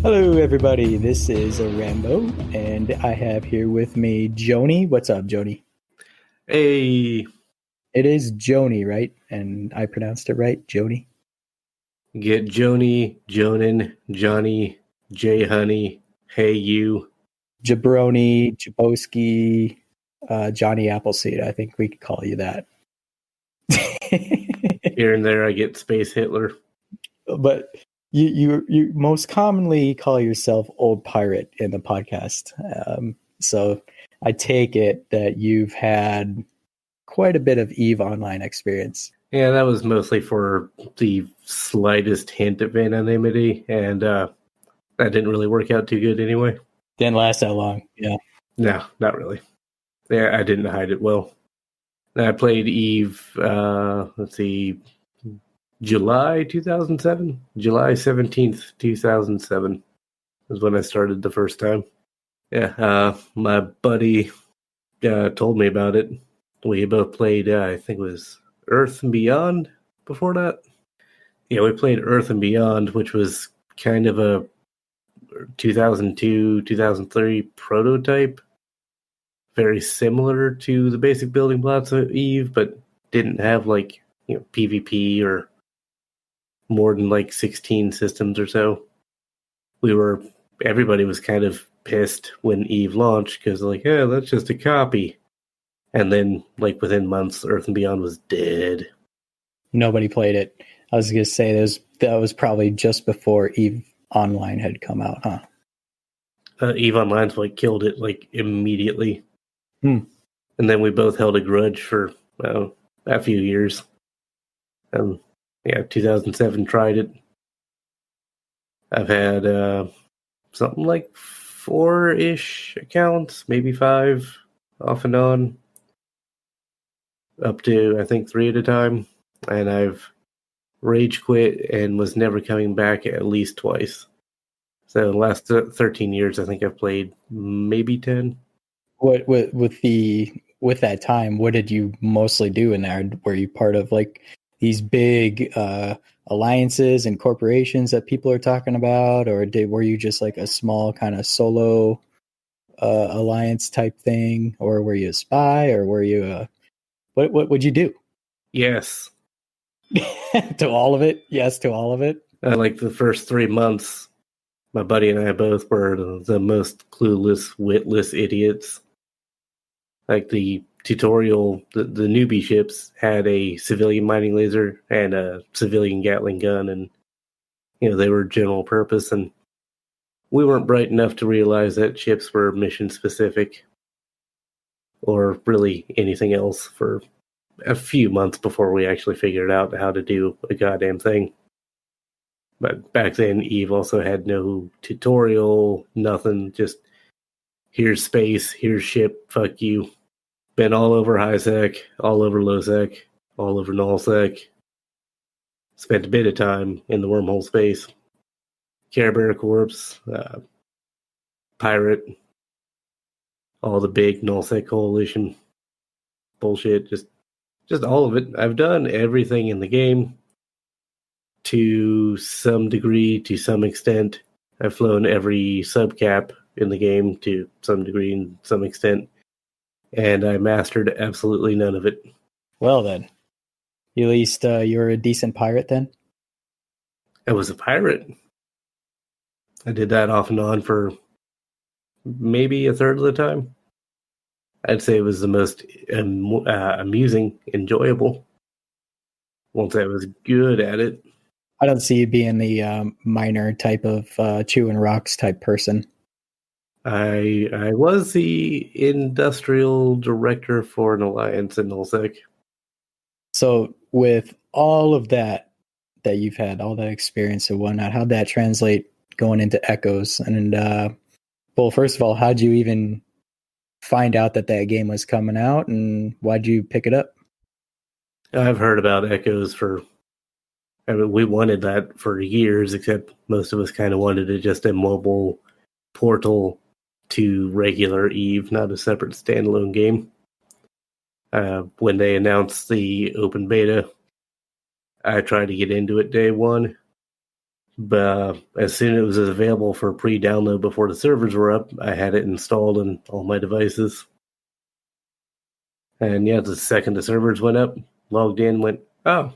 Hello, everybody. This is a Rambo, and I have here with me Jhoney. What's up, Jhoney? Hey, It is Jhoney, right? And I pronounced it right, Jhoney. get Joni, Jonan, Johnny, J Honey, hey you. Jabroni, Jaboski, Johnny Appleseed. I think we could call you that. Here and there I get Space Hitler. But you most commonly call yourself Old Pirate in the podcast. So I take it that you've had quite a bit of EVE Online experience. Yeah, that was mostly for the slightest hint of anonymity, and that didn't really work out too good anyway. Didn't last that long. Yeah. No, not really. Yeah, I didn't hide it well. I played EVE, July 2007? July 17th, 2007 was when I started the first time. Yeah, my buddy told me about it. We both played, I think it was Earth and Beyond before that. Yeah, we played Earth and Beyond, which was kind of a 2002, 2003 prototype. Very similar to the basic building blocks of EVE, but didn't have PvP or more than 16 systems or so. Everybody was kind of pissed when EVE launched because yeah, that's just a copy. And then within months, Earth and Beyond was dead. Nobody played it. I was going to say that was probably just before EVE Online had come out, huh? EVE Online's killed it immediately. Hmm. And then we both held a grudge for a few years. 2007 tried it. I've had something like 4-ish accounts, maybe 5, off and on, up to I think 3 at a time, and I've rage quit and was never coming back at least twice. So the last 13 years, I think I've played maybe 10. What with that time? What did you mostly do in there? Were you part of these big alliances and corporations that people are talking about, or were you just a small kind of solo alliance type thing, or were you a spy, or were you what would you do? Yes. To all of it? Yes, to all of it? The first 3 months, my buddy and I both were the most clueless, witless idiots. The tutorial, the newbie ships had a civilian mining laser and a civilian Gatling gun, and they were general purpose, and we weren't bright enough to realize that ships were mission specific or really anything else for a few months before we actually figured out how to do a goddamn thing. But back then, EVE also had no tutorial, nothing, just here's space, here's ship, fuck you. Been all over high sec, all over low sec, all over null sec. Spent a bit of time in the wormhole space. Care Bear Corps, Pirate, all the big nullsec coalition bullshit, just all of it. I've done everything in the game to some degree, to some extent. I've flown every subcap in the game to some degree and some extent, and I mastered absolutely none of it. Well then, at least you're a decent pirate then? I was a pirate. I did that off and on for maybe a third of the time. I'd say it was the most amusing, enjoyable. Won't say I was good at it. I don't see you being the miner type of chewing rocks type person. I was the industrial director for an alliance in nullsec. So with all of that you've had, all that experience and whatnot, how'd that translate going into Echoes? And well, first of all, how'd you even find out that game was coming out, and why'd you pick it up? I've heard about Echoes we wanted that for years, except most of us kind of wanted it just a mobile portal to regular EVE, not a separate standalone game. When they announced the open beta, I tried to get into it day one. But as soon as it was available for pre-download before the servers were up, I had it installed on all my devices. And yeah, the second the servers went up, logged in, went, oh.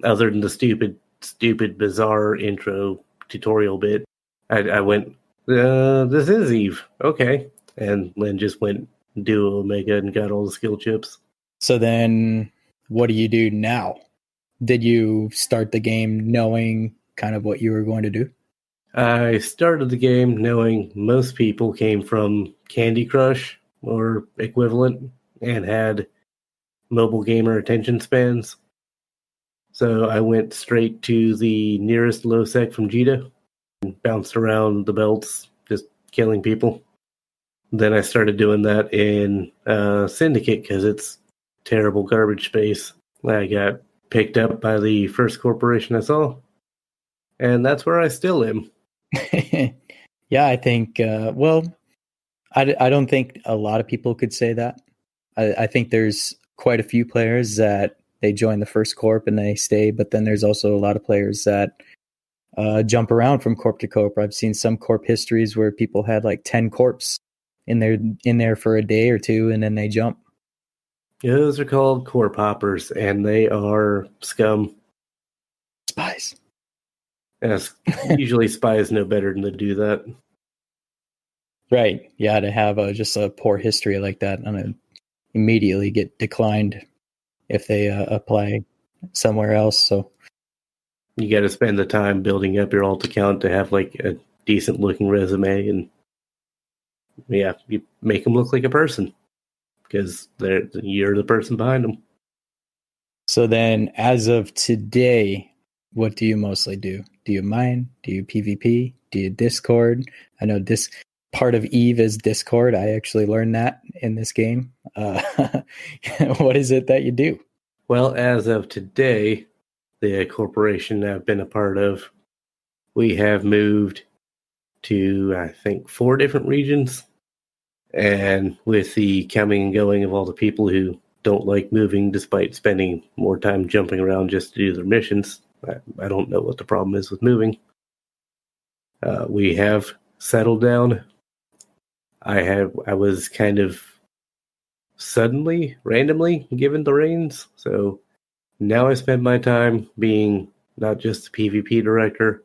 Other than the stupid, bizarre intro tutorial bit, I went, this is Eve. Okay. And then just went Duo Omega and got all the skill chips. So then what do you do now? Did you start the game knowing kind of what you were going to do? I started the game knowing most people came from Candy Crush or equivalent and had mobile gamer attention spans. So I went straight to the nearest low sec from Jita and bounced around the belts, just killing people. Then I started doing that in Syndicate because it's terrible garbage space. I got picked up by the first corporation I saw, and that's where I still am. Yeah, I think, I don't think a lot of people could say that. I think there's quite a few players that they join the first corp and they stay, but then there's also a lot of players that jump around from corp to corp. I've seen some corp histories where people had like 10 corps in there for a day or two, and then they jump. Those are called corp hoppers, and they are scum. Spies. Yes, usually spies know better than to do that. Right. Yeah, to have just a poor history like that and immediately get declined if they apply somewhere else. So you got to spend the time building up your alt account to have like a decent looking resume, and yeah, you make them look like a person because you're the person behind them. So then, as of today, what do you mostly do? Do you mine? Do you PvP? Do you Discord? I know this part of Eve is Discord. I actually learned that in this game. What is it that you do? Well, as of today, the corporation I've been a part of, we have moved to, I think, 4 different regions. And with the coming and going of all the people who don't like moving despite spending more time jumping around just to do their missions, I don't know what the problem is with moving. We have settled down. I was kind of suddenly, randomly given the reins. So now I spend my time being not just the PvP director,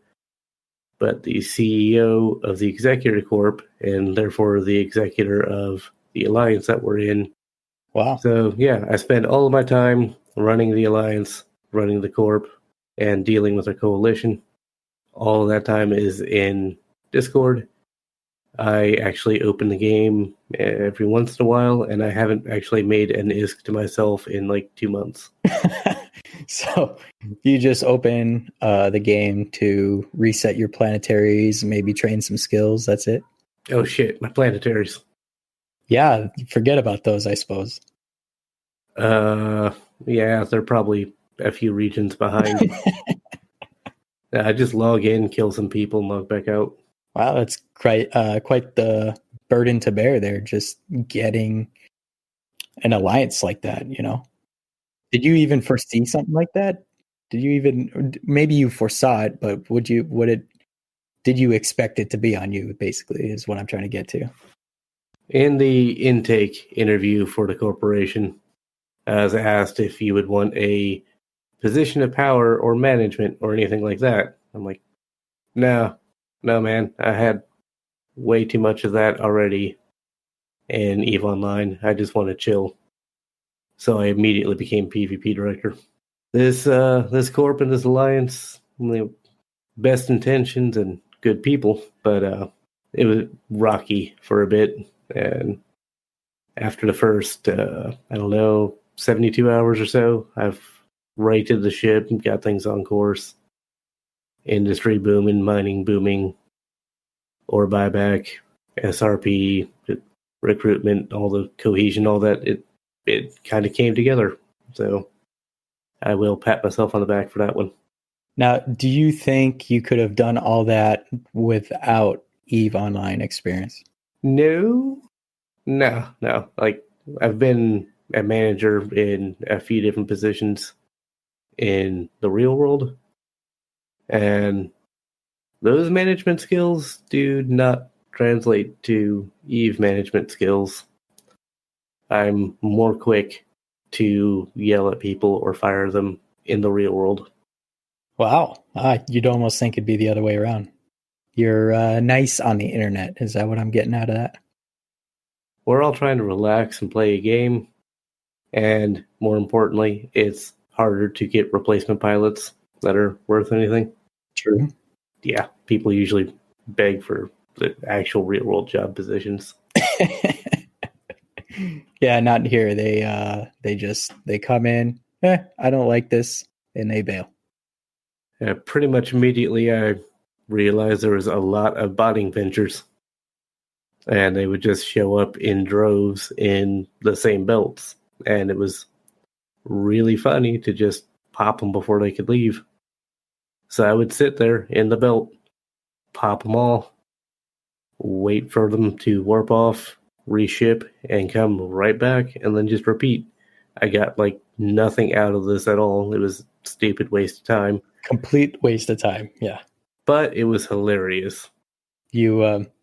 but the CEO of the Executor Corp, and therefore the executor of the alliance that we're in. Wow. So yeah, I spend all of my time running the alliance, running the corp, and dealing with our coalition. All of that time is in Discord. I actually open the game every once in a while, and I haven't actually made an ISK to myself in like 2 months. So you just open the game to reset your planetaries, maybe train some skills. That's it? Oh shit, my planetaries. Yeah, forget about those, I suppose. Yeah, they're probably a few regions behind. I just log in, kill some people, and log back out. Wow, that's quite the burden to bear there, just getting an alliance like that, you know? Did you even foresee something like that? Maybe you foresaw it, but did you expect it to be on you, basically, is what I'm trying to get to. In the intake interview for the corporation, I was asked if you would want a position of power or management or anything like that. I'm like, no, man. I had way too much of that already in EVE Online. I just want to chill. So I immediately became PvP director. This corp and this alliance, best intentions and good people, but it was rocky for a bit. And after the first, 72 hours or so, I've righted the ship and got things on course. Industry booming, mining booming, ore buyback, SRP, recruitment, all the cohesion, all that, it kind of came together. So I will pat myself on the back for that one. Now, do you think you could have done all that without EVE Online experience? No. Like, I've been a manager in a few different positions in the real world, And those management skills do not translate to Eve management skills. I'm more quick to yell at people or fire them in the real world. Wow. You'd almost think it'd be the other way around. You're nice on the internet. Is that what I'm getting out of that? We're all trying to relax and play a game. And more importantly, it's harder to get replacement pilots that are worth anything. True. Yeah, people usually beg for the actual real world job positions. Yeah, not here. They come in, I don't like this, and they bail. Pretty much immediately I realized there was a lot of botting ventures. And they would just show up in droves in the same belts. And it was really funny to just pop them before they could leave. So I would sit there in the belt, pop them all, wait for them to warp off, reship, and come right back, and then just repeat. I got like nothing out of this at all. It was a stupid waste of time. Complete waste of time, yeah. But it was hilarious.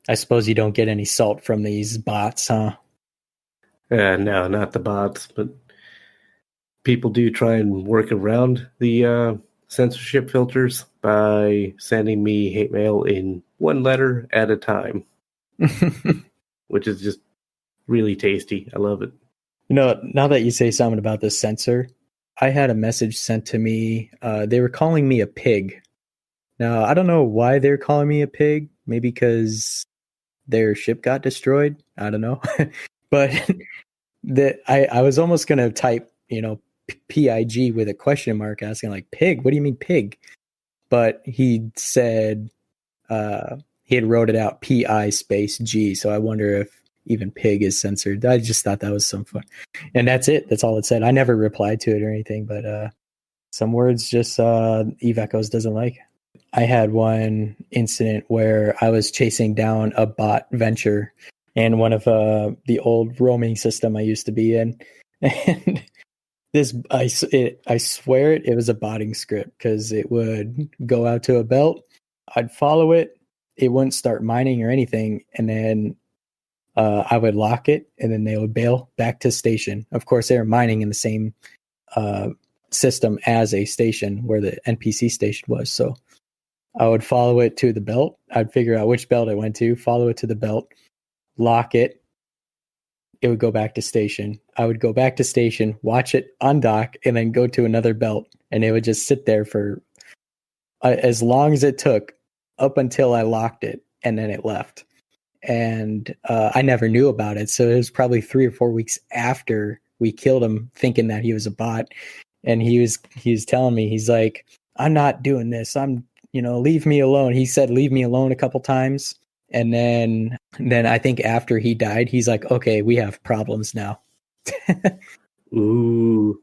I suppose you don't get any salt from these bots, huh? No, not the bots, but people do try and work around the censorship filters by sending me hate mail in one letter at a time, which is just really tasty. I love it. Now that you say something about the censor, I had a message sent to me. They were calling me a pig. Now, I don't know why they're calling me a pig. Maybe because their ship got destroyed. I don't know. But I was almost going to type, PIG with a question mark asking like pig. What do you mean pig? But he said he had wrote it out PI space G. So I wonder if even pig is censored. I just thought that was some fun. And that's it. That's all it said. I never replied to it or anything, but some words just Eve Echoes doesn't like. I had one incident where I was chasing down a bot venture in one of the old roaming system I used to be in. And I swear it was a botting script because it would go out to a belt. I'd follow it. It wouldn't start mining or anything. And then I would lock it and then they would bail back to station. Of course, they were mining in the same system as a station where the NPC station was. So I would follow it to the belt. I'd figure out which belt it went to, follow it to the belt, lock it. It would go back to station. I would go back to station, watch it undock, and then go to another belt. And it would just sit there for as long as it took up until I locked it, and then it left. And I never knew about it. So it was probably 3 or 4 weeks after we killed him, thinking that he was a bot. And he was telling me, he's like, I'm not doing this. Leave me alone. He said, leave me alone a couple times. And then I think after he died, he's like, okay, we have problems now. Ooh.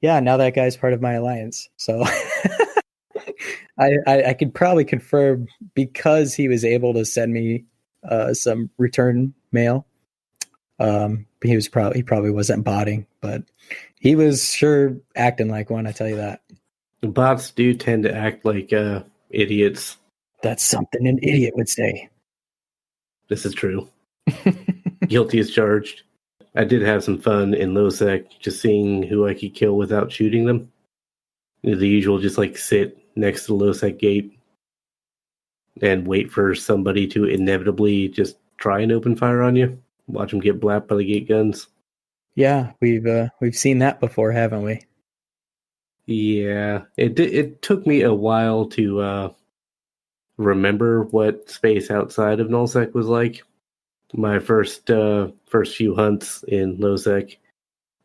Yeah, now that guy's part of my alliance. So I could probably confirm because he was able to send me some return mail. He probably wasn't botting, but he was sure acting like one, I tell you that. Bots do tend to act like idiots. That's something an idiot would say. This is true. Guilty as charged. I did have some fun in LowSec, just seeing who I could kill without shooting them. The usual, just like sit next to the LowSec gate and wait for somebody to inevitably just try and open fire on you. Watch them get blapped by the gate guns. Yeah, we've seen that before, haven't we? Yeah, it took me a while to remember what space outside of nullsec was like. My first few hunts in lowsec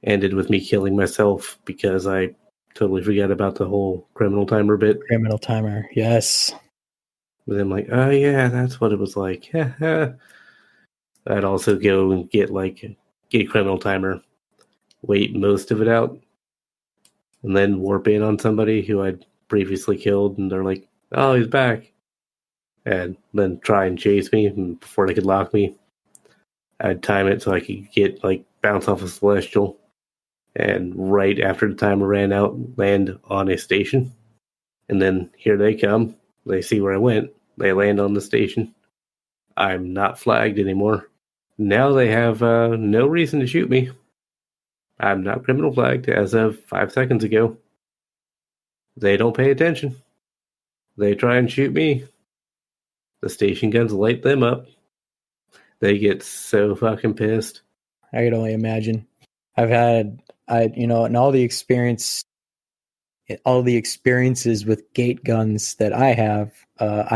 ended with me killing myself because I totally forgot about the whole criminal timer bit. Criminal timer, yes. But I'm like, oh yeah, that's what it was like. I'd also go and get criminal timer, wait most of it out, and then warp in on somebody who I'd previously killed, and they're like, oh, he's back. And then try and chase me before they could lock me. I'd time it so I could get bounce off a celestial, and right after the timer ran out, land on a station. And then here they come. They see where I went. They land on the station. I'm not flagged anymore. Now they have no reason to shoot me. I'm not criminal flagged as of 5 seconds ago. They don't pay attention. They try and shoot me. The station guns light them up. They get so fucking pissed. I could only imagine. And all the experiences with gate guns that I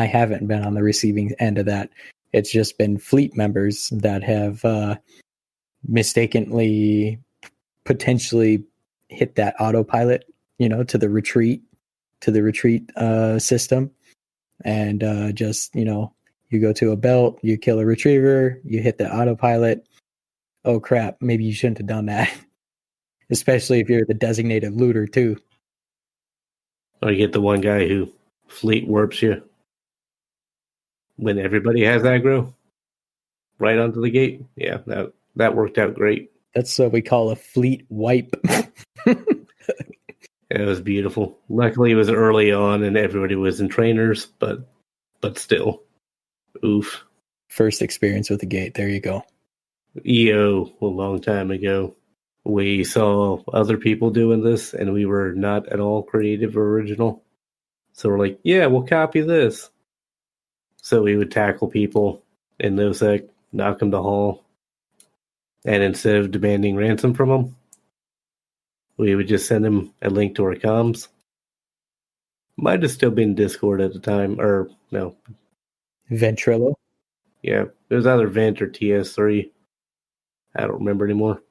haven't been on the receiving end of that. It's just been fleet members that have mistakenly potentially hit that autopilot, to the retreat system. And you go to a belt, you kill a retriever, you hit the autopilot. Oh crap, maybe you shouldn't have done that. Especially if you're the designated looter too. Or you get the one guy who fleet warps you when everybody has aggro right onto the gate. Yeah, that worked out great. That's what we call a fleet wipe. It was beautiful. Luckily, it was early on and everybody was in trainers, but still, oof. First experience with the gate. There you go. EO a long time ago. We saw other people doing this, and we were not at all creative or original. So we're like, yeah, we'll copy this. So we would tackle people in NoSec, knock them to Hall, and instead of demanding ransom from them, we would just send them a link to our comms. Might have still been Discord at the time, or no. Ventrilo? Yeah, it was either Vent or TS3. I don't remember anymore.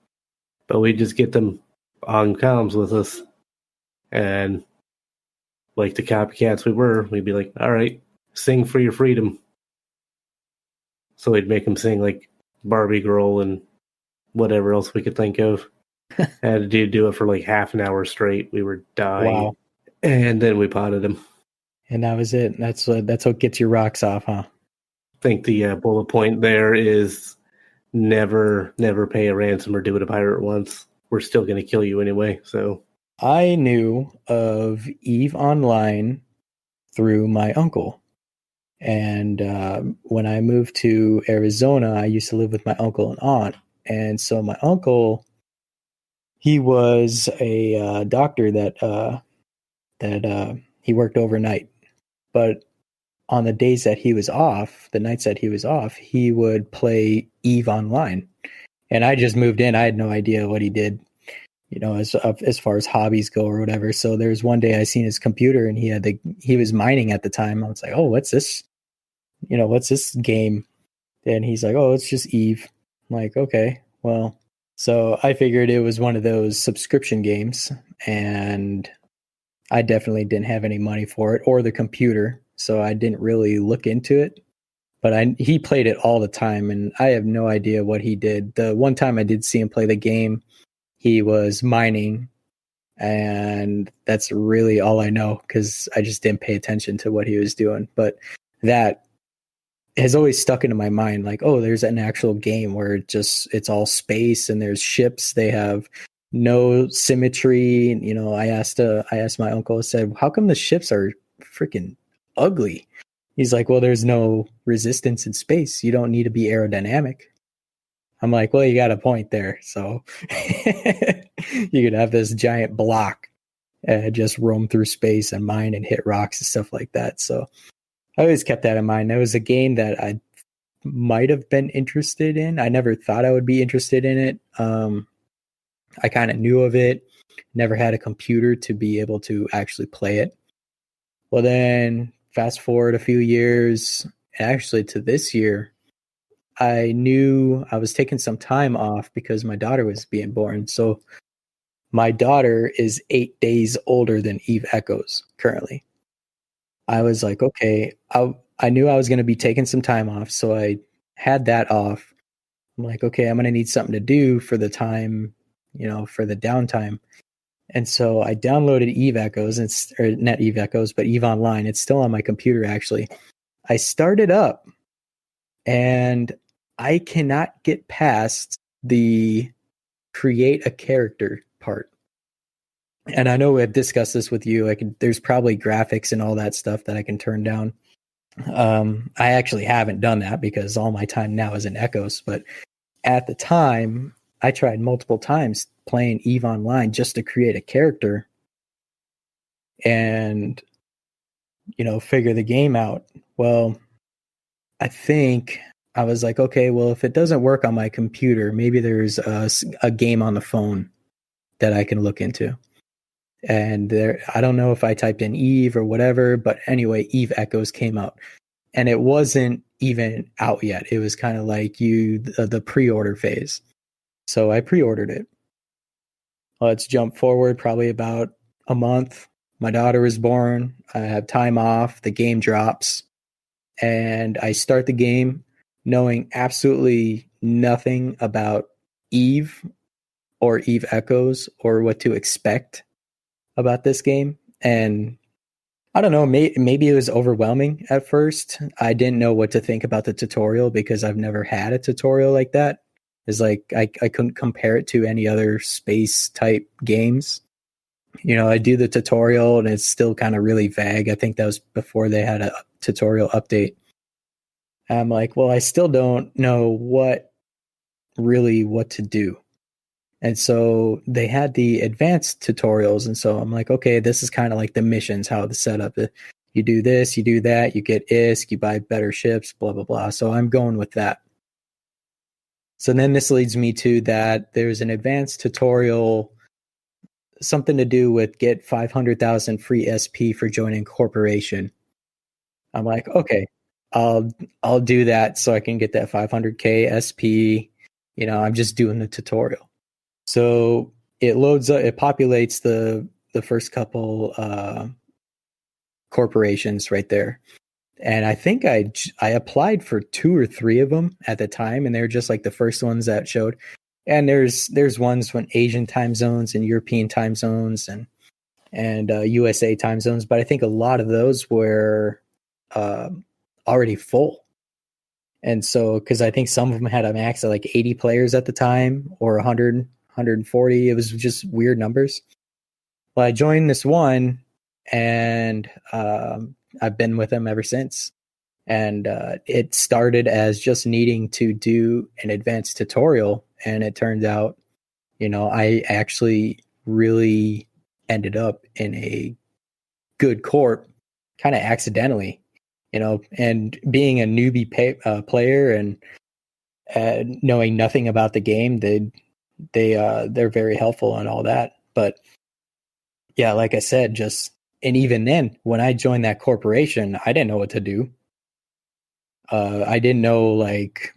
But we'd just get them on comms with us. And like the copycats we were, we'd be like, all right, sing for your freedom. So we'd make them sing like Barbie Girl and whatever else we could think of. Had to do it for like half an hour straight. We were dying. Wow. And then we potted him. And that was it. That's what gets your rocks off, huh? I think the bullet point there is never pay a ransom or do it a pirate once. We're still going to kill you anyway. So I knew of EVE Online through my uncle. And when I moved to Arizona, I used to live with my uncle and aunt. And so my uncle, he was a doctor that he worked overnight. But on the days that he was off, the nights that he was off, he would play EVE Online. And I just moved in. I had no idea what he did, as far as hobbies go or whatever. So there's one day I seen his computer and he was mining at the time. I was like, oh, what's this? What's this game? And he's like, oh, it's just EVE. I'm like, okay, well, so I figured it was one of those subscription games, and I definitely didn't have any money for it or the computer. So I didn't really look into it, but he played it all the time, and I have no idea what he did. The one time I did see him play the game, he was mining, and that's really all I know because I just didn't pay attention to what he was doing. But that has always stuck into my mind, like, oh, there's an actual game where it's all space and there's ships. They have no symmetry. I asked my uncle, I said, how come the ships are freaking ugly? He's like, well, there's no resistance in space. You don't need to be aerodynamic. I'm like, well, you got a point there. So you could have this giant block just roam through space and mine and hit rocks and stuff like that. So I always kept that in mind. That was a game that I might have been interested in. I never thought I would be interested in it. I kind of knew of it, never had a computer to be able to actually play it. Well, then fast forward a few years, actually to this year, I knew I was taking some time off because my daughter was being born. So my daughter is 8 days older than Eve Echoes currently. I was like, okay, I knew I was going to be taking some time off. So I had that off. I'm like, okay, I'm going to need something to do for the time, for the downtime. And so I downloaded Eve Echoes, or not Eve Echoes, but EVE Online. It's still on my computer, actually. I started up and I cannot get past the create a character part. And I know I've discussed this with you. There's probably graphics and all that stuff that I can turn down. I actually haven't done that because all my time now is in Echoes. But at the time, I tried multiple times playing EVE Online just to create a character and, figure the game out. Well, I think I was like, okay, well, if it doesn't work on my computer, maybe there's a game on the phone that I can look into. And I don't know if I typed in Eve or whatever, but anyway, Eve Echoes came out, and it wasn't even out yet. It was kind of like the pre-order phase. So I pre-ordered it. Let's jump forward probably about a month. My daughter was born. I have time off. The game drops, and I start the game knowing absolutely nothing about Eve or Eve Echoes or what to expect about this game. And I don't know, maybe it was overwhelming at first. I didn't know what to think about the tutorial because I've never had a tutorial like that. It's like I couldn't compare it to any other space type games. I do the tutorial and it's still kind of really vague. I think that was before they had a tutorial update. I'm like, well, I still don't know what to do. And so they had the advanced tutorials. And so I'm like, okay, this is kind of like the missions, how the setup. You do this, you do that, you get ISK, you buy better ships, blah, blah, blah. So I'm going with that. So then this leads me to that there's an advanced tutorial, something to do with get 500,000 free SP for joining corporation. I'm like, okay, I'll do that so I can get that 500k SP. I'm just doing the tutorial. So it loads up, it populates the first couple corporations right there. And I think I applied for 2 or 3 of them at the time, and they're just like the first ones that showed. And there's ones from Asian time zones and European time zones and USA time zones, but I think a lot of those were already full. And so, because I think some of them had a max of like 80 players at the time, or 100, 140. It was just weird numbers. Well, I joined this one, and I've been with them ever since. And it started as just needing to do an advanced tutorial, and it turned out, I actually really ended up in a good corp, kind of accidentally, and being a newbie player and knowing nothing about the game, they're very helpful and all that. But yeah, like I said, and even then, when I joined that corporation, I didn't know what to do. I didn't know like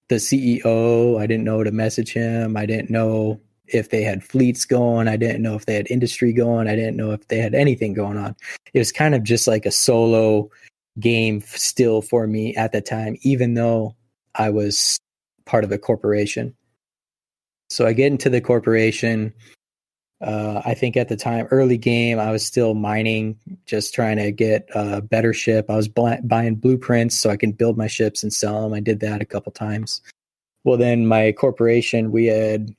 the CEO. I didn't know to message him. I didn't know if they had fleets going. I didn't know if they had industry going. I didn't know if they had anything going on. It was kind of just like a solo game still for me at the time, even though I was part of a corporation. So I get into the corporation. I think at the time, early game, I was still mining, just trying to get a better ship. I was buying blueprints so I can build my ships and sell them. I did that a couple times. Well, then my corporation, we had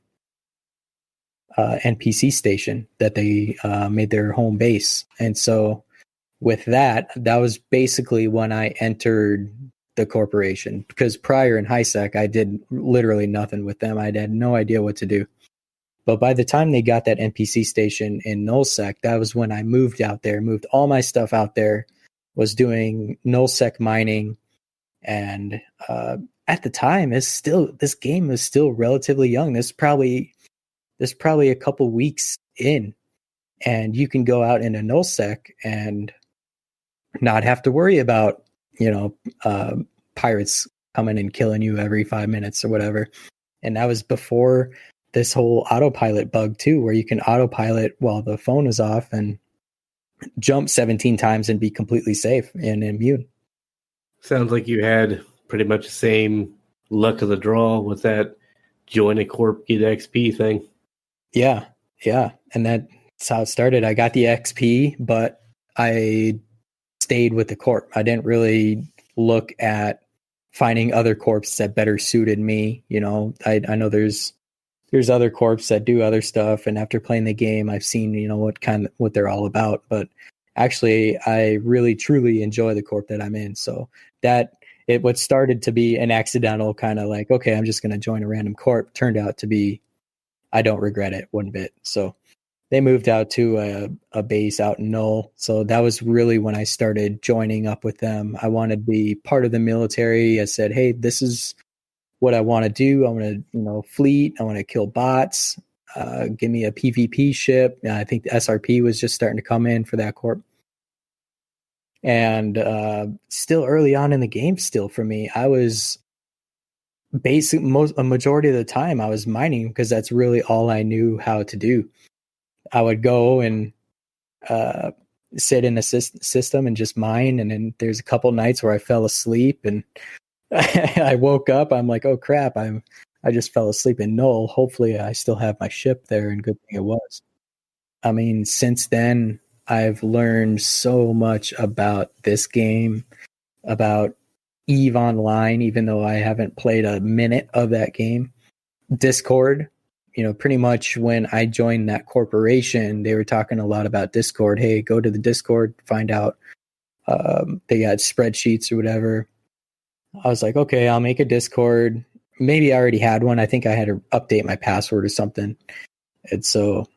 NPC station that they made their home base. And so with that was basically when I entered the corporation, because prior in HiSec, I did literally nothing with them. I had no idea what to do. But by the time they got that NPC station in nullsec, that was when I moved out there, moved all my stuff out there, was doing nullsec mining. And at the time, this game was still relatively young. This probably a couple weeks in, and you can go out into nullsec and not have to worry about, pirates coming and killing you every 5 minutes or whatever. And that was before this whole autopilot bug too, where you can autopilot while the phone is off and jump 17 times and be completely safe and immune. Sounds like you had pretty much the same luck of the draw with that join a corp, get XP thing. Yeah. And that's how it started. I got the XP, but I stayed with the corp. I didn't really look at finding other corps that better suited me. I know there's there's other corps that do other stuff, and after playing the game, I've seen, what they're all about. But actually, I really truly enjoy the corp that I'm in. So what started to be an accidental kind of like, okay, I'm just going to join a random corp, turned out to be, I don't regret it one bit. So they moved out to a base out in Null. So that was really when I started joining up with them. I wanted to be part of the military. I said, hey, this is what I want to do. I want to, fleet. I want to kill bots. Give me a PvP ship. I think the SRP was just starting to come in for that corp. And still early on in the game, still for me, I was a majority of the time I was mining because that's really all I knew how to do. I would go and sit in a system and just mine. And then there's a couple nights where I fell asleep and I woke up. I'm like, oh crap! I just fell asleep in Null. Hopefully, I still have my ship there, and good thing it was. I mean, since then, I've learned so much about this game, about EVE Online, even though I haven't played a minute of that game. Discord, pretty much when I joined that corporation, they were talking a lot about Discord. Hey, go to the Discord, find out. They got spreadsheets or whatever. I was like, okay, I'll make a Discord. Maybe I already had one. I think I had to update my password or something. And so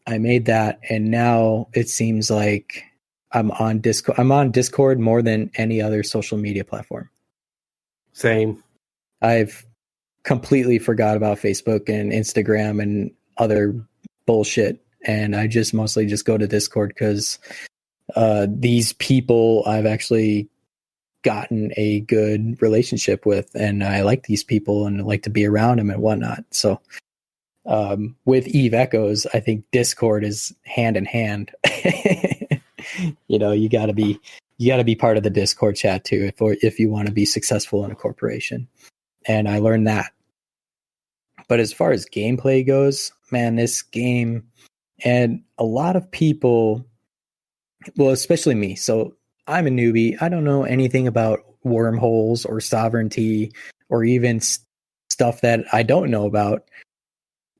I made that. And now it seems like I'm on Discord. I'm on Discord more than any other social media platform. Same. I've completely forgot about Facebook and Instagram and other bullshit. And I just mostly just go to Discord because these people I've actually gotten a good relationship with, and I like these people and like to be around them and whatnot. So with Eve Echoes, I think Discord is hand in hand. You gotta be part of the Discord chat too if you want to be successful in a corporation. And I learned that. But as far as gameplay goes, man, this game, and a lot of people, well, especially me. So I'm a newbie. I don't know anything about wormholes or sovereignty or even stuff that I don't know about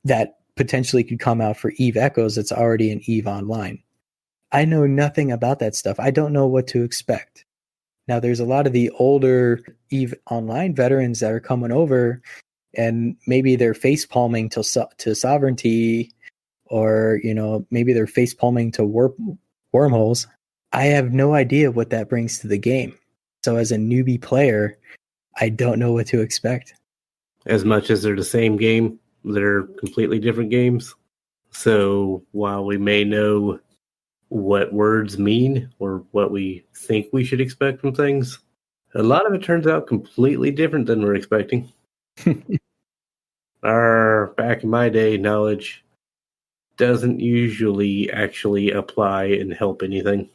that potentially could come out for Eve Echoes that's already in Eve Online. I know nothing about that stuff. I don't know what to expect. Now, there's a lot of the older Eve Online veterans that are coming over, and maybe they're face palming to sovereignty, or maybe they're face palming to wormholes. I have no idea what that brings to the game. So as a newbie player, I don't know what to expect. As much as they're the same game, they're completely different games. So while we may know what words mean or what we think we should expect from things, a lot of it turns out completely different than we're expecting. Our back in my day knowledge doesn't usually actually apply and help anything.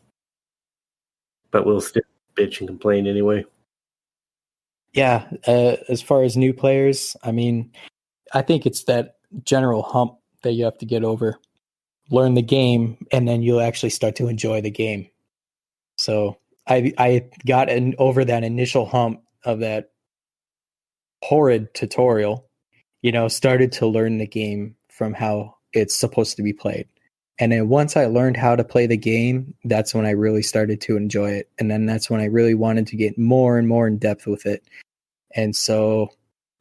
But we'll still bitch and complain anyway. Yeah, as far as new players, I mean, I think it's that general hump that you have to get over. Learn the game, and then you'll actually start to enjoy the game. So I got over that initial hump of that horrid tutorial, started to learn the game from how it's supposed to be played. And then once I learned how to play the game, that's when I really started to enjoy it. And then that's when I really wanted to get more and more in depth with it. And so,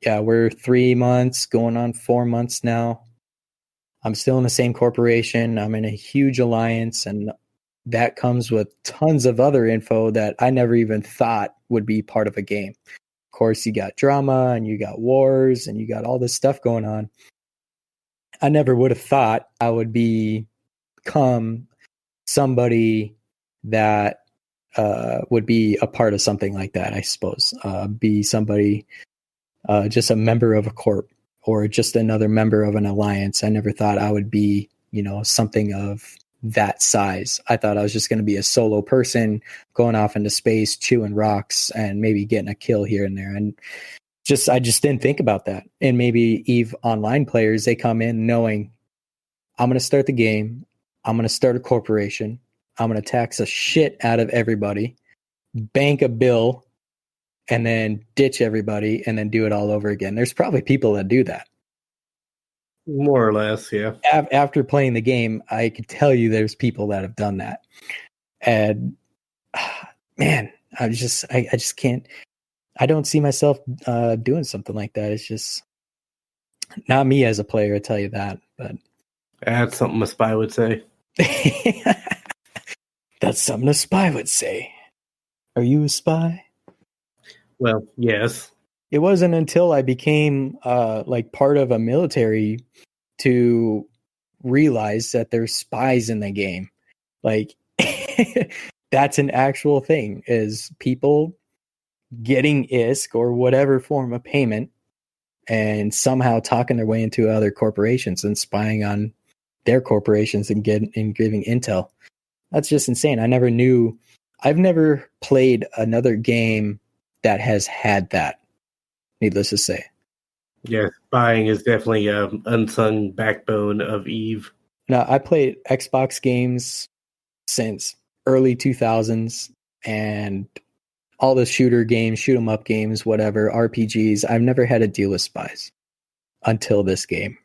yeah, we're 3 months, going on 4 months now. I'm still in the same corporation. I'm in a huge alliance, and that comes with tons of other info that I never even thought would be part of a game. Of course, you got drama and you got wars and you got all this stuff going on. I never would have thought I would become somebody that would be a part of something like that, I suppose. Be somebody, just a member of a corp or just another member of an alliance. I never thought I would be, something of that size. I thought I was just going to be a solo person going off into space, chewing rocks and maybe getting a kill here and there. And I just didn't think about that. And maybe Eve Online players, they come in knowing I'm going to start the game. I'm going to start a corporation. I'm going to tax a shit out of everybody, bank a bill, and then ditch everybody and then do it all over again. There's probably people that do that. More or less, yeah. After playing the game, I could tell you there's people that have done that. And man, I just can't. I don't see myself doing something like that. It's just not me as a player, I tell you that. But That's something a spy would say. that's something a spy would say. Are you a spy? Well, yes. It wasn't until I became like part of a military to realize that there's spies in the game. Like that's an actual thing, is people getting ISK or whatever form of payment and somehow talking their way into other corporations and spying on their corporations and giving intel. That's just insane. I've never played another game that has had that, needless to say. Yeah, spying is definitely an unsung backbone of EVE. Now, I played Xbox games since early 2000s and all the shooter games, shoot 'em up games, whatever, RPGs. I've never had to deal with spies until this game.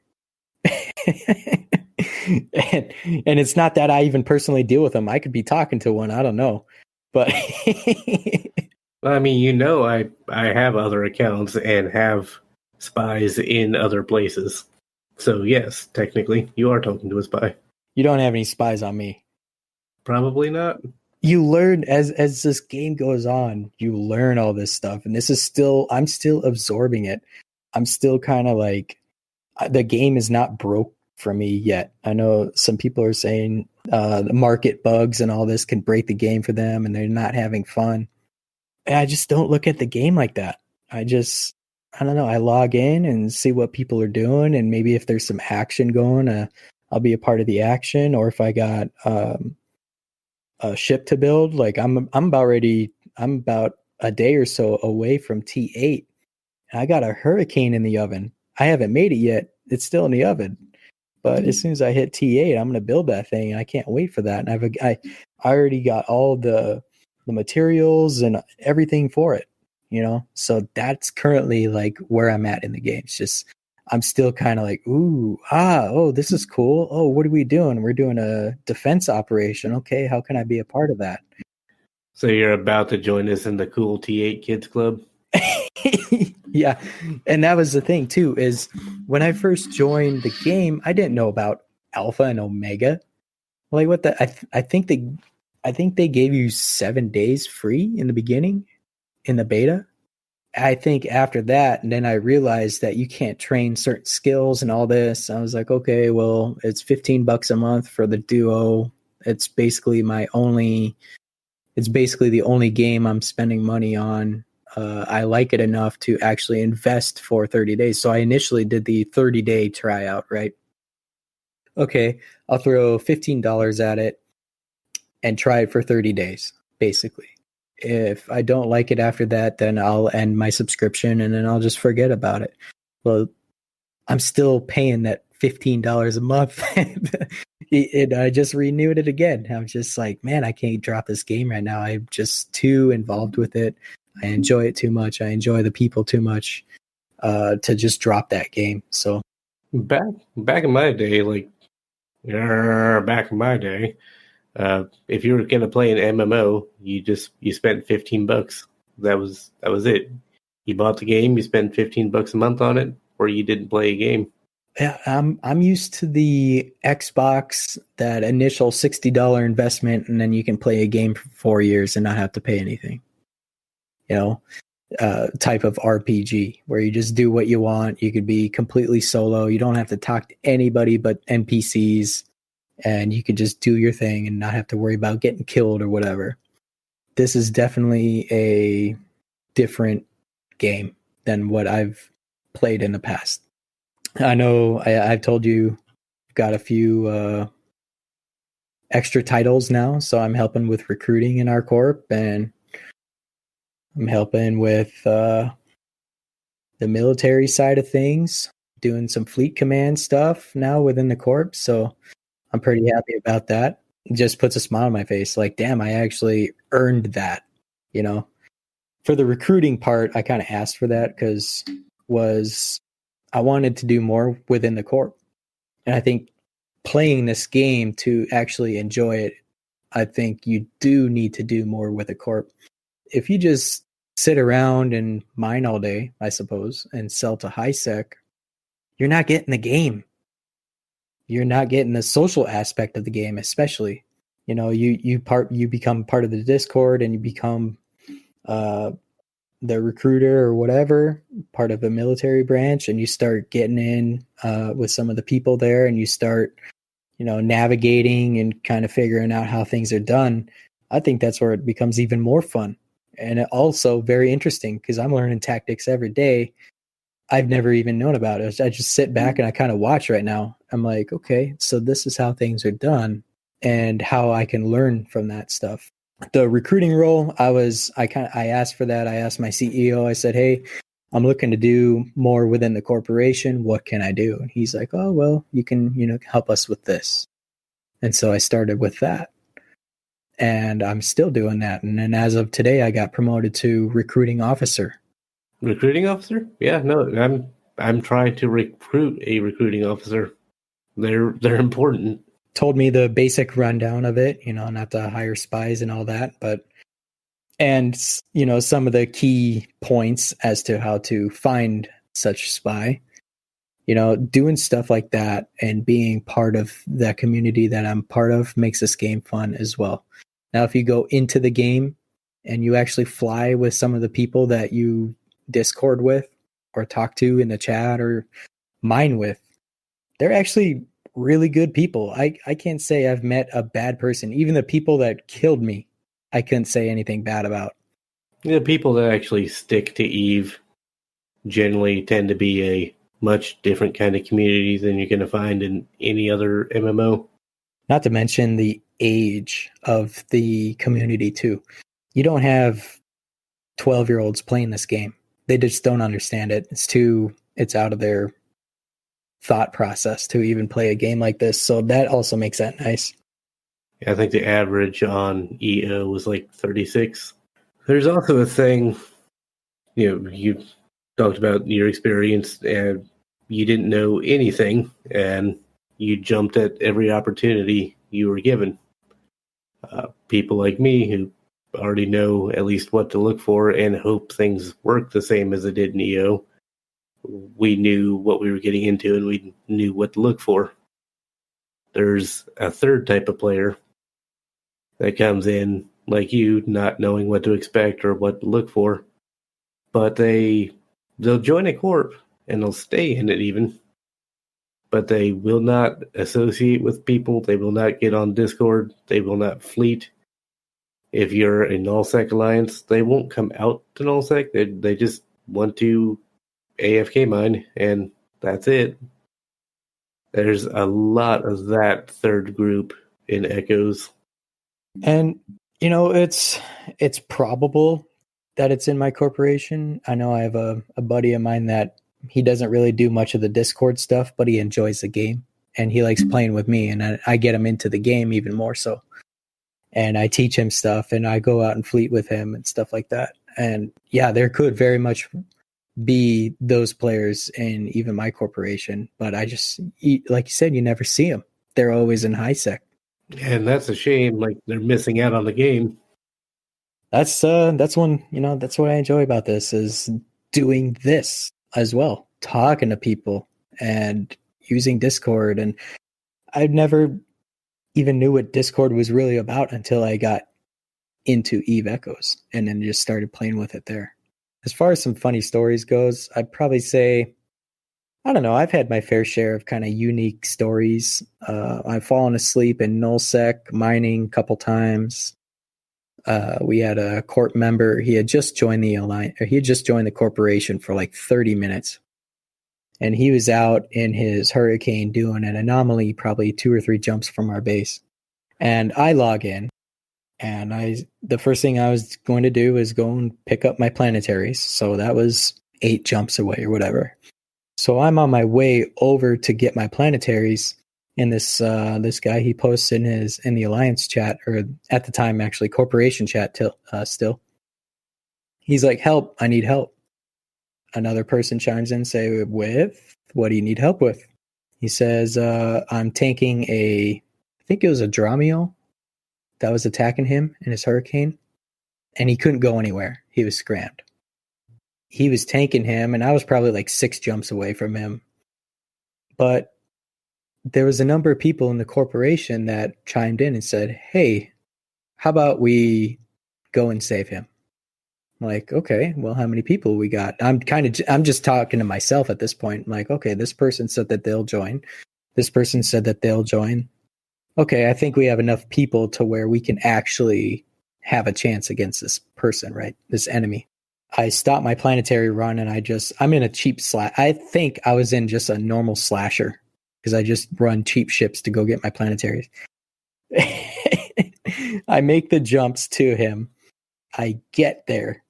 and it's not that I even personally deal with them. I could be talking to one, I don't know. But I mean, I have other accounts and have spies in other places. So yes, technically, you are talking to a spy. you don't have any spies on me. Probably not. You learn as this game goes on, you learn all this stuff. And I'm still absorbing it. I'm still kind of like, the game is not broke for me yet. I know some people are saying the market bugs and all this can break the game for them and they're not having fun. And I just don't look at the game like that. I don't know. I log in and see what people are doing, and maybe if there's some action going, I'll be a part of the action. Or if I got a ship to build, like I'm about a day or so away from T8, and I got a hurricane in the oven. I haven't made it yet. It's still in the oven. But as soon as I hit T8, I'm going to build that thing, and I can't wait for that. And I already got all the materials and everything for it, So that's currently like where I'm at in the game. It's just I'm still kind of like, this is cool. Oh, what are we doing? We're doing a defense operation. Okay, how can I be a part of that? So you're about to join us in the cool T8 Kids Club? Yeah, and that was the thing too, is when I first joined the game, I didn't know about Alpha and Omega. Like what the I think they gave you 7 days free in the beginning in the beta. I think after that, and then I realized that you can't train certain skills and all this. I was like, okay, well, it's $15 a month for the duo. It's basically the only game I'm spending money on. I like it enough to actually invest for 30 days. So I initially did the 30-day tryout, right? Okay, I'll throw $15 at it and try it for 30 days, basically. If I don't like it after that, then I'll end my subscription and then I'll just forget about it. Well, I'm still paying that $15 a month. And I just renewed it again. I'm just like, man, I can't drop this game right now. I'm just too involved with it. I enjoy it too much. I enjoy the people too much to just drop that game. So back in my day, if you were gonna play an MMO, you spent $15. That was it. You bought the game, you spent $15 a month on it, or you didn't play a game. Yeah, I'm used to the Xbox, that initial $60 investment, and then you can play a game for 4 years and not have to pay anything. Type of RPG where you just do what you want. You could be completely solo. You don't have to talk to anybody but NPCs, and you could just do your thing and not have to worry about getting killed or whatever. This is definitely a different game than what I've played in the past. I know I've told you I've got a few extra titles now, so I'm helping with recruiting in our corp, and I'm helping with the military side of things, doing some fleet command stuff now within the corp. So I'm pretty happy about that. It just puts a smile on my face. Like, damn, I actually earned that. For the recruiting part, I kind of asked for that because I wanted to do more within the corp. And I think playing this game to actually enjoy it, I think you do need to do more with a corp. If you just sit around and mine all day, I suppose, and sell to high sec, you're not getting the game. You're not getting the social aspect of the game, especially. You become part of the Discord and you become the recruiter or whatever, part of a military branch, and you start getting in with some of the people there, and you start, navigating and kind of figuring out how things are done. I think that's where it becomes even more fun. And also very interesting because I'm learning tactics every day I've never even known about it. I just sit back and I kind of watch right now. I'm like, okay, so this is how things are done and how I can learn from that stuff. The recruiting role, I asked for that. I asked my CEO, I said, hey, I'm looking to do more within the corporation. What can I do? And he's like, oh, well, you can, help us with this. And so I started with that. And I'm still doing that. And then as of today, I got promoted to recruiting officer. Recruiting officer? Yeah, no, I'm trying to recruit a recruiting officer. They're important. Told me the basic rundown of it, not to hire spies and all that, and some of the key points as to how to find such spy. Doing stuff like that and being part of that community that I'm part of makes this game fun as well. Now, if you go into the game and you actually fly with some of the people that you Discord with or talk to in the chat or mine with, they're actually really good people. I can't say I've met a bad person. Even the people that killed me, I couldn't say anything bad about. The people that actually stick to EVE generally tend to be a much different kind of community than you're going to find in any other MMO. Not to mention the age of the community too. You don't have 12-year-olds playing this game. They just don't understand it. It's out of their thought process to even play a game like this. So that also makes that nice. Yeah, I think the average on EO was like 36. There's also a thing, you talked about your experience and you didn't know anything and you jumped at every opportunity you were given. People like me who already know at least what to look for and hope things work the same as it did in EO. We knew what we were getting into and we knew what to look for. There's a third type of player that comes in like you, not knowing what to expect or what to look for, but they'll join a corp and they'll stay in it even, but they will not associate with people. They will not get on Discord. They will not fleet. If you're a nullsec alliance, they won't come out to nullsec. They just want to AFK mine, and that's it. There's a lot of that third group in Echoes. And, it's probable that it's in my corporation. I know I have a buddy of mine that he doesn't really do much of the Discord stuff, but he enjoys the game and he likes playing with me, and I get him into the game even more so. And I teach him stuff and I go out and fleet with him and stuff like that. And yeah, there could very much be those players in even my corporation, but like you said, you never see them. They're always in high sec. And that's a shame. Like, they're missing out on the game. That's one, that's what I enjoy about this is doing this as well, talking to people and using Discord. And I never even knew what Discord was really about until I got into Eve Echoes and then just started playing with it there. As far as some funny stories goes, I'd probably say, I don't know, I've had my fair share of kind of unique stories. I've fallen asleep in nullsec mining a couple times. We had a corp member. He had just joined the alliance, or he had just joined the corporation for like 30 minutes. And he was out in his Hurricane doing an anomaly, probably 2 or 3 jumps from our base. And I log in, and the first thing I was going to do is go and pick up my planetaries. So that was 8 jumps away or whatever. So I'm on my way over to get my planetaries, and this guy, he posts in the alliance chat, or at the time actually corporation chat still. He's like, "Help! I need help." Another person chimes in, say, "With what do you need help with?" He says, I'm tanking I think it was a Dromio that was attacking him in his hurricane, and he couldn't go anywhere. He was scrammed. He was tanking him, and I was probably like 6 jumps away from him. But there was a number of people in the corporation that chimed in and said, hey, how about we go and save him? I'm like, okay, well, how many people we got? I'm just talking to myself at this point. I'm like, okay, this person said that they'll join. This person said that they'll join. Okay, I think we have enough people to where we can actually have a chance against this person, right? This enemy. I stopped my planetary run and I'm in a cheap I think I was in just a normal slasher because I just run cheap ships to go get my planetaries. I make the jumps to him. I get there.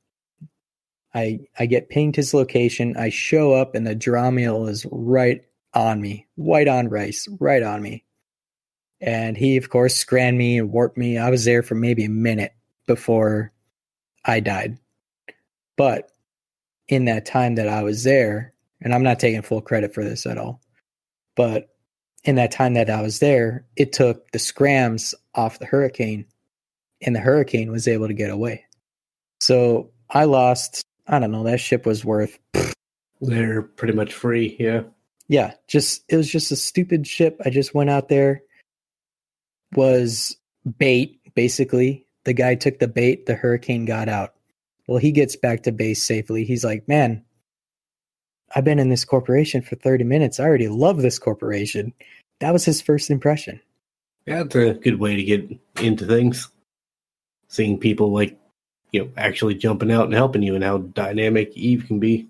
I get pinged his location. I show up and the Dromio is right on me. White on rice, right on me. And he, of course, scrammed me and warped me. I was there for maybe a minute before I died. But in that time that I was there, and I'm not taking full credit for this at all, but in that time that I was there, it took the scrams off the hurricane, and the hurricane was able to get away. So I lost, I don't know, that ship was worth... They're pretty much free, yeah. Yeah, it was just a stupid ship. I just went out there, was bait, basically. The guy took the bait, the hurricane got out. Well, he gets back to base safely. He's like, man, I've been in this corporation for 30 minutes. I already love this corporation. That was his first impression. Yeah, it's a good way to get into things. Seeing people like, actually jumping out and helping you and how dynamic Eve can be.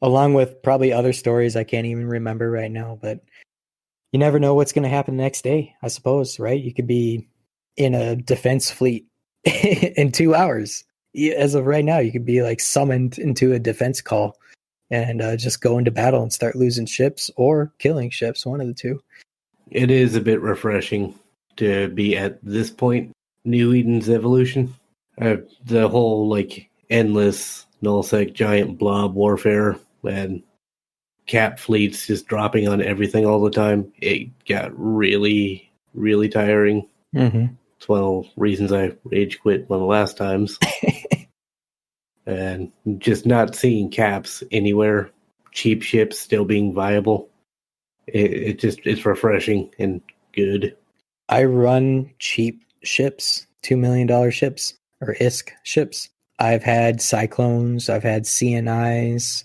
Along with probably other stories I can't even remember right now, but you never know what's going to happen the next day, I suppose, right? You could be in a defense fleet in 2 hours. As of right now, you could be like summoned into a defense call and just go into battle and start losing ships or killing ships, one of the two. It is a bit refreshing to be at this point, New Eden's evolution. The whole endless nullsec giant blob warfare and cap fleets just dropping on everything all the time. It got really, really tiring. Mm-hmm. It's one of the reasons I rage quit one of the last times. And just not seeing caps anywhere, cheap ships still being viable. It's refreshing and good. I run cheap ships, $2 million ships or ISK ships. I've had Cyclones, I've had CNIs.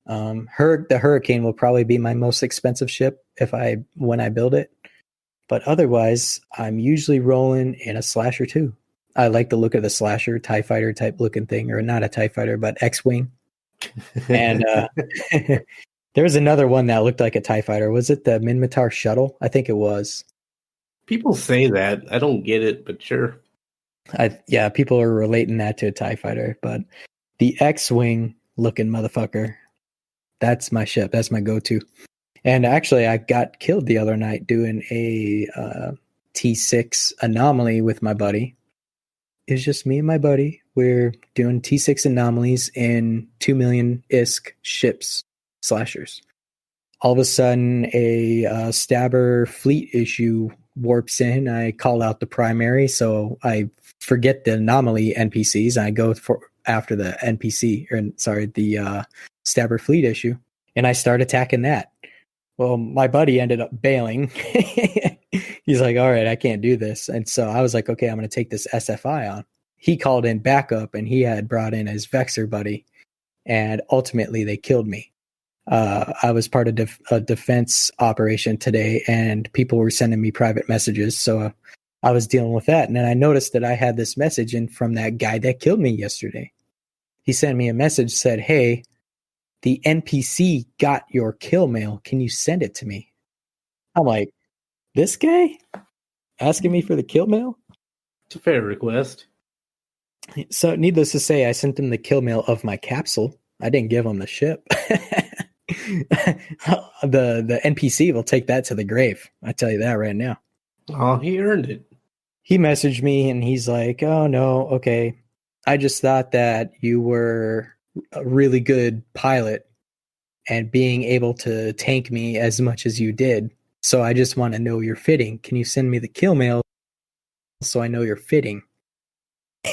The Hurricane will probably be my most expensive ship when I build it. But otherwise, I'm usually rolling in a Slasher too. I like the look of the Slasher TIE Fighter type looking thing, or not a TIE Fighter, but X-Wing. And there was another one that looked like a TIE Fighter. Was it the Minmatar shuttle? I think it was. People say that. I don't get it, but sure. Yeah, people are relating that to a TIE Fighter, but the X-Wing looking motherfucker, that's my ship. That's my go-to. And actually, I got killed the other night doing a T6 anomaly with my buddy. It was just me and my buddy. We're doing T6 anomalies in 2 million ISK ships, slashers. All of a sudden, a stabber fleet issue warps in. I call out the primary, so I forget the anomaly NPCs. And I go after the the stabber fleet issue, and I start attacking that. Well, my buddy ended up bailing. He's like, all right, I can't do this. And so I was like, okay, I'm going to take this SFI on. He called in backup, and he had brought in his Vexer buddy. And ultimately, they killed me. I was part of a defense operation today, and people were sending me private messages. So I was dealing with that. And then I noticed that I had this message in from that guy that killed me yesterday. He sent me a message, said, hey, the NPC got your kill mail. Can you send it to me? I'm like, this guy asking me for the kill mail? It's a fair request. So needless to say, I sent him the kill mail of my capsule. I didn't give him the ship. The NPC will take that to the grave. I tell you that right now. Oh, he earned it. He messaged me and he's like, oh no, okay. I just thought that you were a really good pilot and being able to tank me as much as you did. So I just want to know you're fitting. Can you send me the kill mail so I know you're fitting?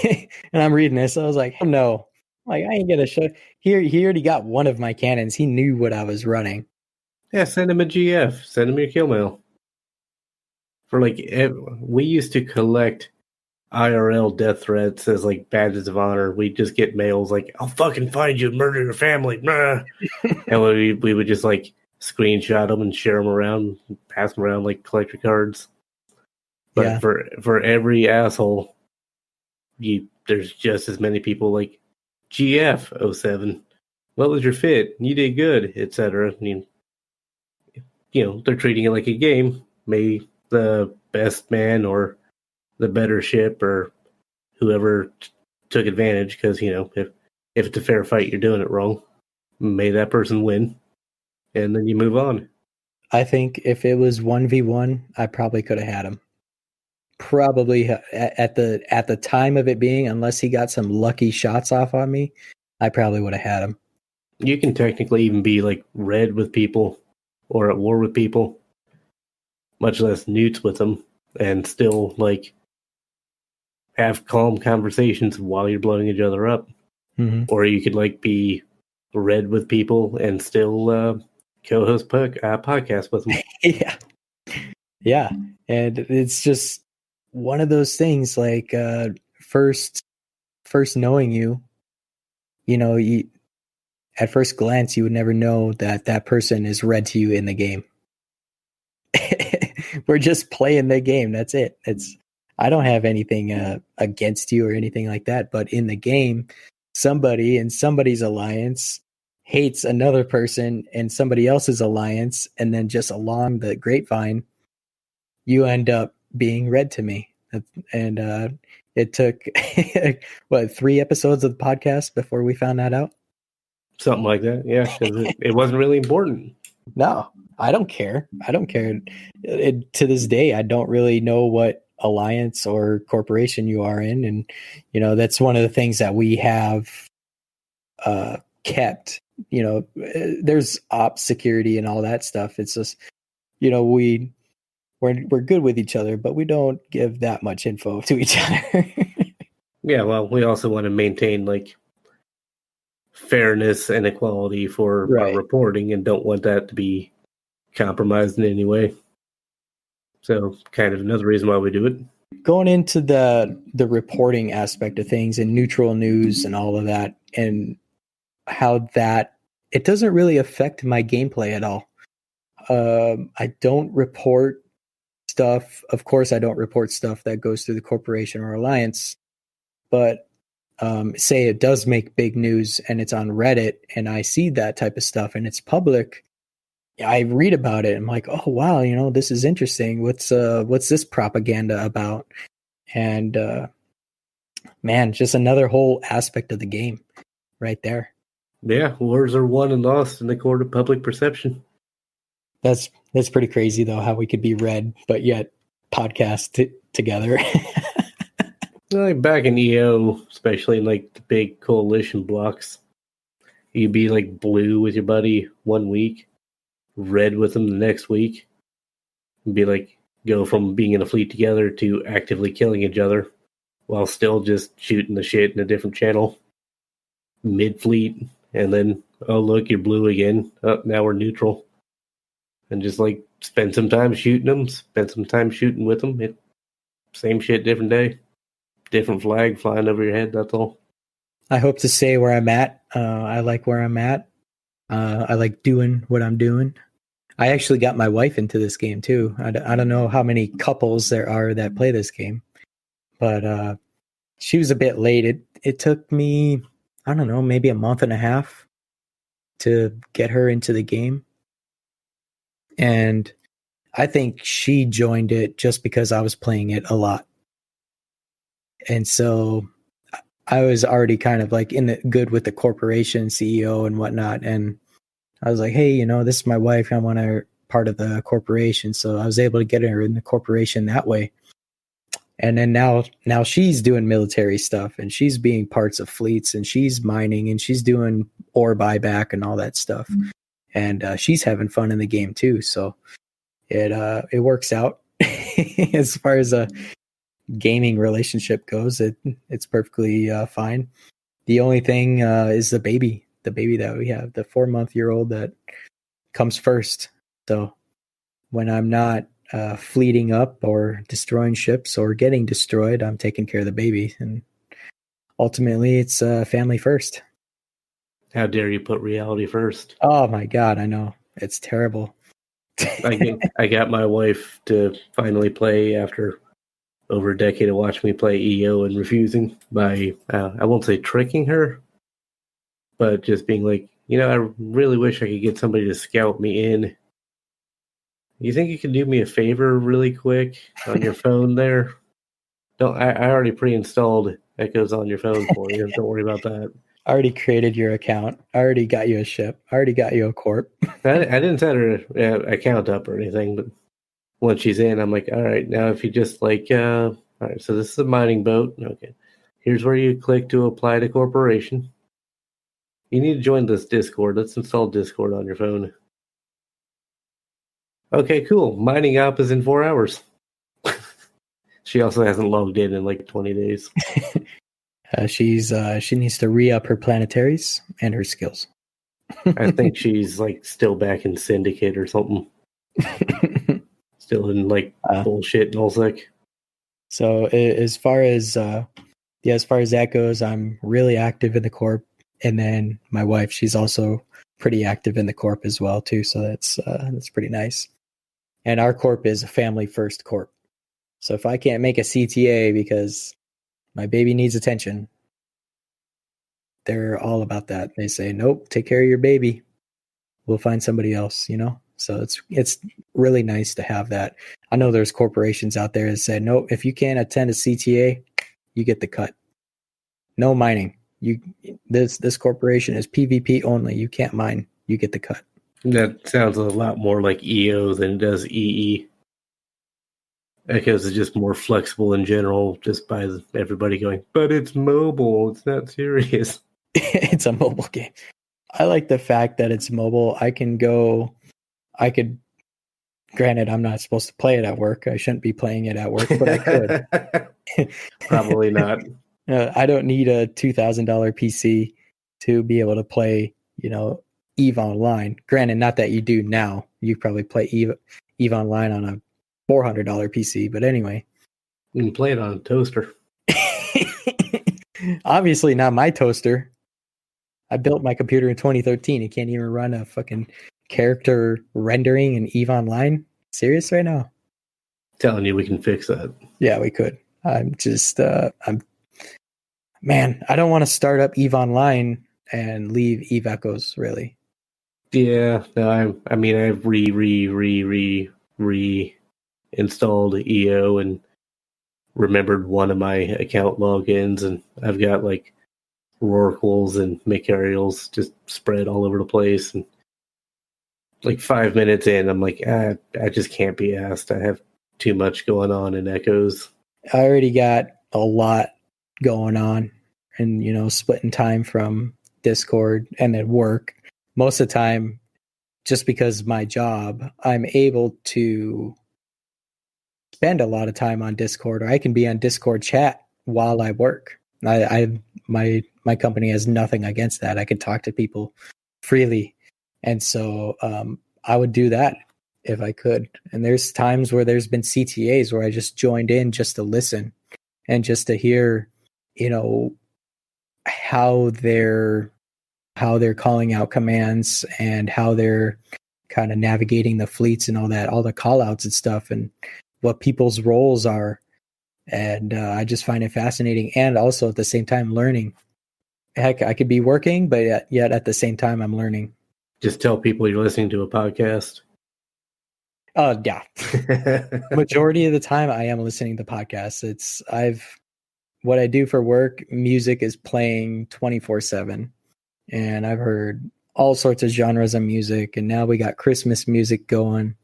And I'm reading this. I was like, oh, no. Like, I ain't going to show. He already got one of my cannons. He knew what I was running. Yeah, send him a GF. Send him your kill mail. For like, we used to collect IRL death threats as like badges of honor. We just get mails like, "I'll fucking find you and murder your family," and we would just like screenshot them and share them around, and pass them around like collector cards. But Yeah. for every asshole, there's just as many people like GF07. What was your fit? You did good, etc. I mean, they're treating it like a game. May the best man or the better ship or whoever took advantage, because if it's a fair fight, you're doing it wrong. May that person win, and then you move on. I think if it was 1v1, I probably could have had him. Probably at the time of it being, unless he got some lucky shots off on me, I probably would have had him. You can technically even be like red with people or at war with people, much less neuts with them, and still like have calm conversations while you're blowing each other up. Mm-hmm. Or you could like be red with people and still co-host podcast with them. Yeah. And it's just one of those things, like first knowing you, at first glance, you would never know that person is red to you in the game. We're just playing the game. That's it. I don't have anything against you or anything like that. But in the game, somebody in somebody's alliance hates another person in somebody else's alliance. And then just along the grapevine, you end up being red to me. And it took, 3 episodes of the podcast before we found that out? Something like that, yeah, because it wasn't really important. No, I don't care. To this day, I don't really know what alliance or corporation you are in. And, that's one of the things that we have kept. There's ops security and all that stuff. It's just, we're good with each other, but we don't give that much info to each other. Yeah, well, we also want to maintain like fairness and equality for our reporting, and don't want that to be compromised in any way. So, kind of another reason why we do it. Going into the reporting aspect of things and neutral news and all of that, and how that it doesn't really affect my gameplay at all. I don't report stuff. Of course, I don't report stuff that goes through the corporation or alliance. But say it does make big news and it's on Reddit, and I see that type of stuff and it's public, I read about it. I'm like, oh wow, this is interesting. What's this propaganda about? And man, just another whole aspect of the game, right there. Yeah, wars are won and lost in the court of public perception. That's pretty crazy though, how we could be read but yet podcast together. Like back in EO, especially in like the big coalition blocks, you'd be like blue with your buddy one week, red with them the next week, and be like go from being in a fleet together to actively killing each other while still just shooting the shit in a different channel mid-fleet. And then, oh look, you're blue again. Oh, now we're neutral. And just like spend some time shooting them, spend some time shooting with them. Same shit, different day. Different flag flying over your head, that's all. I hope to stay where I'm at. I like where I'm at. I like doing what I'm doing. I actually got my wife into this game too. I don't know how many couples there are that play this game, but she was a bit late. It took me, I don't know, maybe a month and a half to get her into the game. And I think she joined it just because I was playing it a lot. And so I was already kind of like good with the corporation CEO and whatnot. And I was like, hey, this is my wife. I want her part of the corporation. So I was able to get her in the corporation that way. And then now she's doing military stuff, and she's being parts of fleets, and she's mining, and she's doing ore buyback and all that stuff. and she's having fun in the game too. So it works out as far as a gaming relationship goes. It's perfectly fine. The only thing is the baby that we have, the 4-month-old that comes first. So when I'm not fleeting up or destroying ships or getting destroyed, I'm taking care of the baby, and ultimately it's family first. How dare you put reality first? Oh my God, I know. It's terrible. I got my wife to finally play after over a decade of watching me play EO and refusing by, I won't say tricking her, but just being like, I really wish I could get somebody to scout me in. You think you could do me a favor really quick on your phone there? I already pre-installed Echoes on your phone for you. Don't worry about that. I already created your account. I already got you a ship. I already got you a corp. I didn't set her account up or anything, but once she's in, I'm like, all right, now if you just all right, so this is a mining boat. Okay. Here's where you click to apply to corporation. You need to join this Discord. Let's install Discord on your phone. Okay, cool. Mining up is in 4 hours. She also hasn't logged in like 20 days. She needs to re-up her planetaries and her skills. I think she's like still back in Syndicate or something. Still in like bullshit nullsec. So as far as that goes, I'm really active in the corp, and then my wife, she's also pretty active in the corp as well too. So that's pretty nice. And our corp is a family first corp. So if I can't make a CTA because my baby needs attention, they're all about that. They say, nope, take care of your baby. We'll find somebody else, So it's really nice to have that. I know there's corporations out there that say, nope, if you can't attend a CTA, you get the cut. No mining. This corporation is PvP only. You can't mine. You get the cut. That sounds a lot more like EO than it does EE. Echoes is just more flexible in general, just by everybody going, but it's mobile. It's not serious. It's a mobile game. I like the fact that it's mobile. Granted, I'm not supposed to play it at work. I shouldn't be playing it at work, but I could. Probably not. I don't need a $2,000 PC to be able to play, EVE Online. Granted, not that you do now. You probably play EVE Online on a $400 PC, but anyway. You can play it on a toaster. Obviously not my toaster. I built my computer in 2013. It can't even run a fucking character rendering in EVE Online. Serious right now? Telling you we can fix that. Yeah, we could. I'm just, man, I don't want to start up EVE Online and leave EVE Echoes, really. Yeah, no, I've installed EO and remembered one of my account logins, and I've got like Rorquals and Macarials just spread all over the place. And like 5 minutes in, I'm like, I just can't be asked. I have too much going on in Echoes. I already got a lot going on, and splitting time from Discord and then work. Most of the time, just because of my job, I'm able to spend a lot of time on Discord, or I can be on Discord chat while I work. My company has nothing against that. I can talk to people freely, and so I would do that if I could. And there's times where there's been CTAs where I just joined in just to listen and just to hear, how they're calling out commands and how they're kind of navigating the fleets and all that, all the call outs and stuff, and what people's roles are. And I just find it fascinating, and also at the same time learning. Heck, I could be working, but yet at the same time I'm learning. Just tell people you're listening to a podcast. Yeah. Majority of the time I am listening to podcasts. What I do for work, music is playing 24/7. And I've heard all sorts of genres of music, and now we got Christmas music going.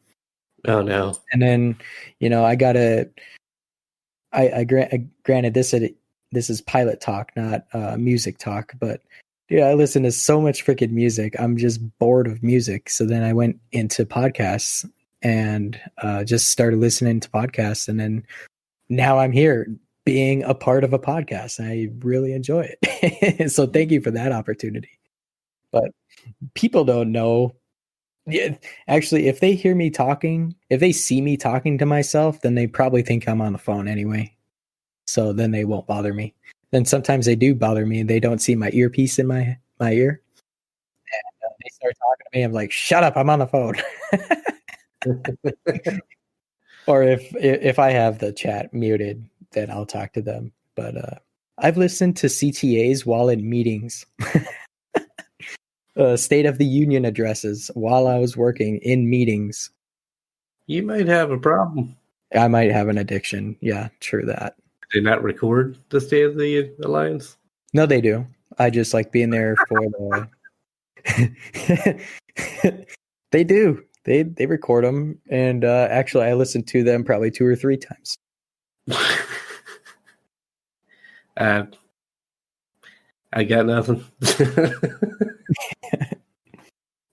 Oh no. And then, granted this is pilot talk, not music talk, but Dude, I listen to so much freaking music. I'm just bored of music. So then I went into podcasts and just started listening to podcasts. And then now I'm here being a part of a podcast. I really enjoy it. So thank you for that opportunity. But people don't know. Yeah, actually, if they hear me talking, if they see me talking to myself, then they probably think I'm on the phone anyway. So then they won't bother me. Then sometimes they do bother me and they don't see my earpiece in my ear. And they start talking to me. I'm like, shut up, I'm on the phone. Or if I have the chat muted, then I'll talk to them. But I've listened to CTAs while in meetings. State of the Union addresses while I was working in meetings. You might have a problem. I might have an addiction. Yeah, true that. Did they not record the State of the Alliance? No, they do. I just like being there for the. They do. They record them, and actually, I listened to them probably 2 or 3 times. I got nothing.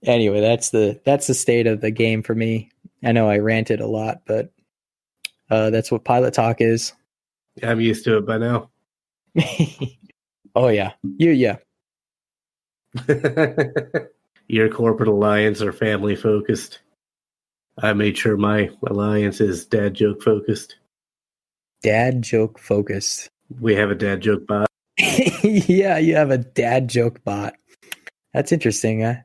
Anyway, that's the state of the game for me. I know I ranted a lot, but that's what Pilot Talk is. I'm used to it by now. Oh yeah, yeah. Your corporate alliance are family focused. I made sure my alliance is dad joke focused. Dad joke focused. We have a dad joke bot. Yeah, you have a dad joke bot. That's interesting. I'll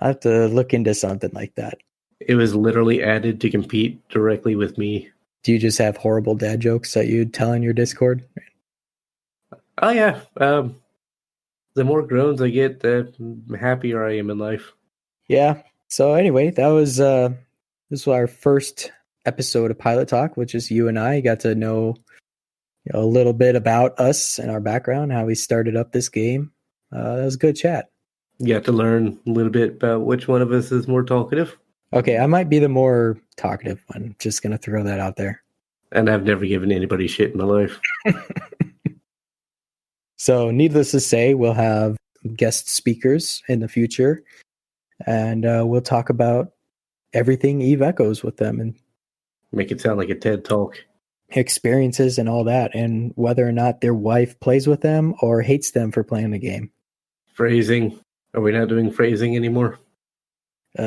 have to look into something like that. It was literally added to compete directly with me. Do you just have horrible dad jokes that you tell in your Discord? Oh yeah. The more groans I get, the happier I am in life. Yeah. So anyway, this was our first episode of Pilot Talk, which is you and I got to know a little bit about us and our background, how we started up this game. That was a good chat. You got to learn a little bit about which one of us is more talkative. Okay, I might be the more talkative one. Just going to throw that out there. And I've never given anybody shit in my life. So needless to say, we'll have guest speakers in the future. And we'll talk about everything Eve Echoes with them. And make it sound like a TED Talk. Experiences and all that. And whether or not their wife plays with them or hates them for playing the game. Phrasing. Are we not doing phrasing anymore? See,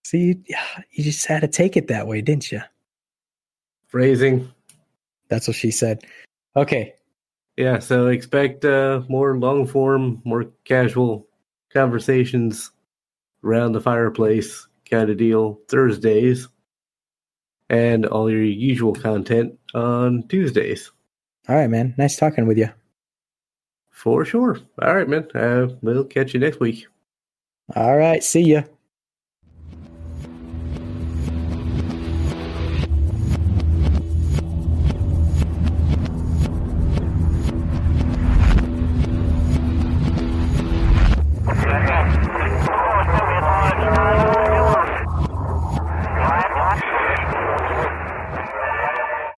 you just had to take it that way, didn't you? Phrasing. That's what she said. Okay. Yeah, so expect more long form, more casual conversations around the fireplace kind of deal Thursdays, and all your usual content on Tuesdays. All right, man. Nice talking with you. For sure. All right, man. We'll catch you next week. All right. See ya.